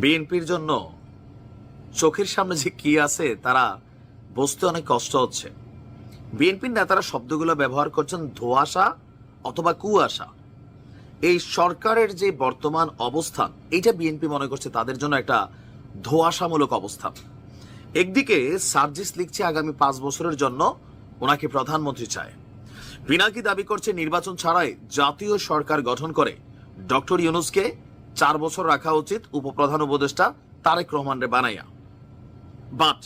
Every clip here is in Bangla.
বিএনপির জন্য চোখের সামনে যে কি আছে তারা বুঝতে অনেক কষ্ট হচ্ছে। বিএনপির নেতারা শব্দগুলো ব্যবহার করছেন ধোঁয়াশা অথবা কুয়াশা। এই সরকারের যে বর্তমান অবস্থান, এটা বিএনপি মনে করছে তাদের জন্য একটা ধোঁয়াশামূলক অবস্থান। একদিকে সার্জিস লিখছে আগামী 5 বছরের জন্য ওনাকে প্রধানমন্ত্রী চায়। পিনাকি দাবি করছে নির্বাচন ছাড়াই জাতীয় সরকার গঠন করে ডক্টর ইউনূসকে 4 বছর রাখা উচিত উপপ্রধান উপদেষ্টা তারেক রহমানরে বানাইয়া। বাট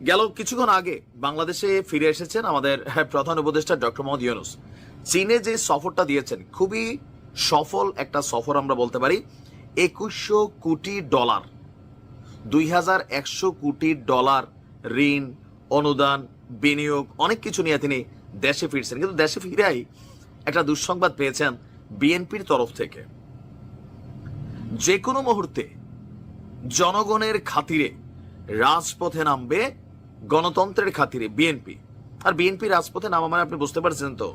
গেল কিছুক্ষণ আগে বাংলাদেশে ফিরে এসেছেন আমাদের প্রধান উপদেষ্টা ডক্টর মোহাম্মদ ইউনূস। চীনে যে সফরটা দিয়েছেন খুবই সফল একটা সফর আমরা বলতে পারি। 2100 কোটি ডলার, 2100 কোটি ডলার ঋণ, অনুদান, বিনিয়োগ অনেক কিছু নিয়ে তিনি দেশে ফিরছেন। কিন্তু দেশে ফিরাই একটা দুঃসংবাদ পেয়েছেন বিএনপির তরফ থেকে। যে কোনো মুহূর্তে জনগণের খাতিরে রাজপথে নামবে, গণতন্ত্রের খাতিরে বিএনপি। আর বিএনপি রাজপথে নামা মানে আপনি বুঝতে পারছেন তো,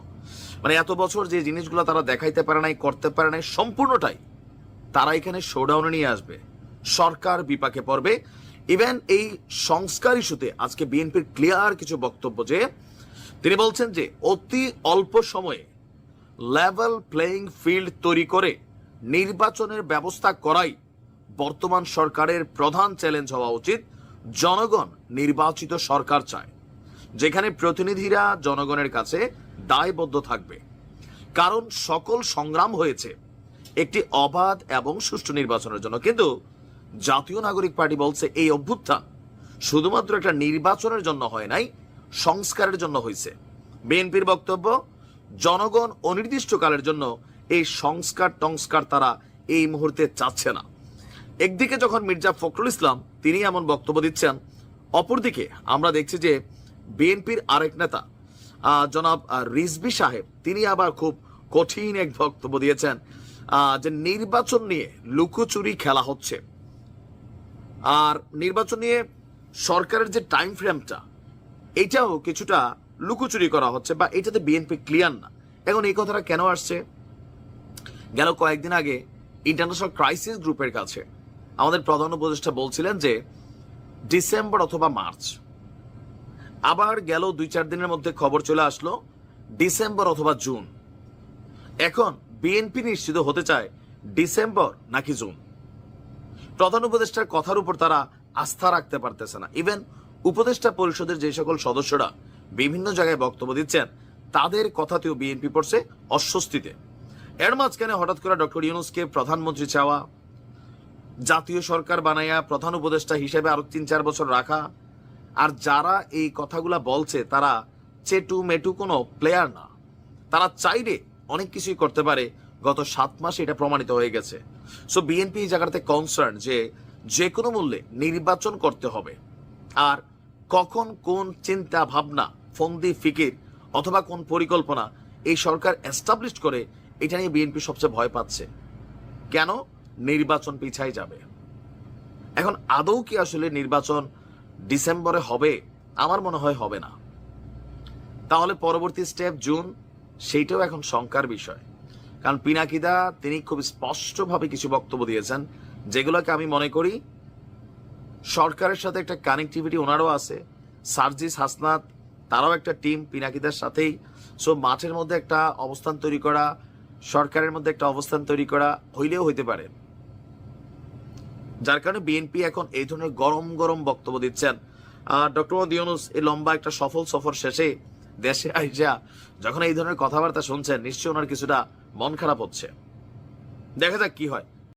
মানে এত বছর যে জিনিসগুলো তারা দেখাইতে পারে নাই, করতে পারে নাই, সম্পূর্ণটাই তারা এখানে শোডাউনে নিয়ে আসবে। সরকার বিপাকে পড়বে। ইভেন এই সংস্কার ইস্যুতে আজকে বিএনপির ক্লিয়ার কিছু বক্তব্য, যে তিনি বলছেন যে অতি অল্প সময়ে লেভেল প্লেইং ফিল্ড তৈরি করে নির্বাচনের ব্যবস্থা করাই বর্তমান সরকারের প্রধান চ্যালেঞ্জ হওয়া উচিত। জনগণ নির্বাচিত সরকার চায়, যেখানে প্রতিনিধিরা জনগণের কাছে দায়বদ্ধ থাকবে। কারণ সকল সংগ্রাম হয়েছে একটি অবাধ এবং সুষ্ঠু নির্বাচনের জন্য। কিন্তু জাতীয় নাগরিক পার্টি বলছে এই অভ্যুত্থান শুধুমাত্র একটা নির্বাচনের জন্য হয় নাই, সংস্কারের জন্য হয়েছে। বিএনপির বক্তব্য, জনগণ অনির্দিষ্টকালের জন্য এই সংস্কার তারা এই মুহূর্তে চাচ্ছে না। একদিকে যখন মির্জা ফখরুল ইসলাম তিনি এমন বক্তব্য দিচ্ছেন, অপরদিকে আমরা দেখছি যে বিএনপির আরেক নেতা জনাব রিজভী সাহেব তিনি আবার খুব কঠিন এক বক্তব্য দিয়েছেন যে নির্বাচন নিয়ে লুকোচুরি খেলা হচ্ছে। আর নির্বাচন নিয়ে সরকারের যে টাইম ফ্রেমটা, এটাও কিছুটা লুকোচুরি করা হচ্ছে, বা এটাতে বিএনপি ক্লিয়ার না। এখন এই কথাটা কেন আসছে? গেল কয়েকদিন আগে ইন্টারন্যাশনাল ক্রাইসিস গ্রুপের কাছে আমাদের প্রধান উপদেষ্টা বলছিলেন যে ডিসেম্বর অথবা মার্চ। আবার গেল 2-4 দিনের মধ্যে খবর চলে আসলো ডিসেম্বর অথবা জুন। এখন বিএনপি নিশ্চিত হতে চায় ডিসেম্বর নাকি জুন। প্রধান উপদেষ্টার কথার উপর তারা আস্থা রাখতে পারতেছে না। ইভেন উপদেষ্টা পরিষদের যে সকল সদস্যরা বিভিন্ন জায়গায় বক্তব্য দিচ্ছেন, তাদের কথাতেও বিএনপি পড়ছে অস্বস্তিতে। এর মাঝখানে হঠাৎ করে ডক্টর ইউনূসকে প্রধানমন্ত্রী চাওয়া, জাতীয় সরকার বানাইয়া প্রধান উপদেষ্টা হিসেবে আরো 3-4 বছর রাখা। আর যারা এই কথাগুলা বলছে তারা চেটু মেটু কোনো প্লেয়ার না, তারা চাইলে অনেক কিছুই করতে পারে। গত 7 মাসে এটা প্রমাণিত হয়ে গেছে। সো বিএনপি এই জায়গাতে কনসার্ন যে কোনো মূল্যে নির্বাচন করতে হবে। আর কখন কোন চিন্তা ভাবনা, ফন্দি ফিকির অথবা কোন পরিকল্পনা এই সরকার এস্টাবলিশ করে, এটা নিয়ে বিএনপি সবচেয়ে ভয় পাচ্ছে। কেন? নির্বাচন পিছাই যাবে। এখন আদৌ কি আসলে নির্বাচন ডিসেম্বরে হবে? আমার মনে হয় হবে না। তাহলে পরবর্তী স্টেপ জুন, সেইটাও এখন শঙ্কার বিষয়। কারণ পিনাকিদা তিনি খুব স্পষ্টভাবে কিছু বক্তব্য দিয়েছেন, যেগুলোকে আমি মনে করি সরকারের সাথে একটা কানেক্টিভিটি ওনারও আছে। সার্জিস হাসনাত তারাও একটা টিম পিনাকিদার সাথেই। সো মাঠের মধ্যে একটা অবস্থান তৈরি করা, সরকারের মধ্যে একটা অবস্থান তৈরি করা হইলেও হইতে পারে। যার কারণে বিএনপি এখন এই ধরনের গরম গরম বক্তব্য দিচ্ছেন। ডক্টর মোহাম্মদ ইউনূস এই লম্বা একটা সফল সফর শেষে দেশে আইসা যখন এই ধরনের কথাবার্তা শুনছেন, নিশ্চয়ই ওনার কিছুটা মন খারাপ হচ্ছে। দেখা যাক কি হয়।